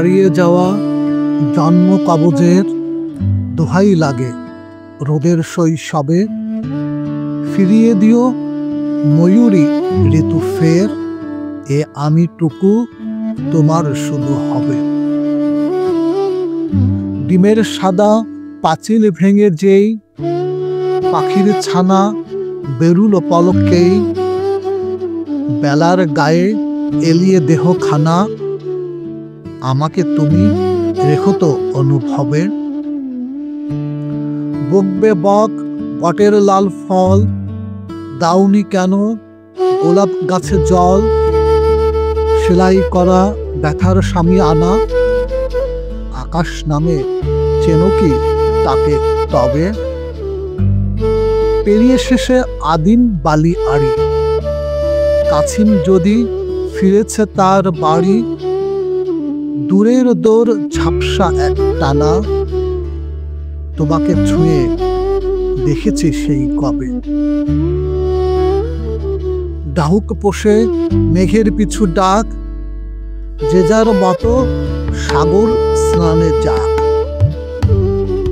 হারিয়ে যাওয়া জন্ম কবজের দোহাই লাগে রোদের শৈশবে, ফিরিয়ে দিও ময়ূরী ঋতু ফের, এ আমিটুকু তোমার শুধু হবে। ডিমের সাদা পাঁচিল ভেঙে যেই পাখির ছানা বেরুলো পলকেই, বেলার গায়ে এলিয়ে দেহখানা, আমাকে তুমি রেখো তো অনুভবে। বকবে বক বটের লাল ফল, দাউনি কেন গোলাপ গাছে জল, সেলাই করা ব্যথার স্বামী আনা, আকাশ নামে চেনো কি তাকে তবে। পেরিয়ে শেষে আদিম বালি আড়ি, কাছিম যদি ফিরেছে তার বাড়ি, দূরের দোর ঝাপসা এক টানা, তোমাকে ছুঁয়ে দেখেছি সেই কবে। ডাহুক পোষে মেঘের পিছু ডাক, যে যার মতো সাগর স্নানে যাক,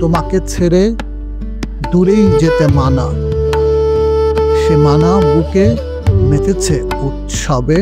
তোমাকে ছেড়ে দূরেই যেতে মানা, সে মানা বুকে মেতেছে উৎসবে।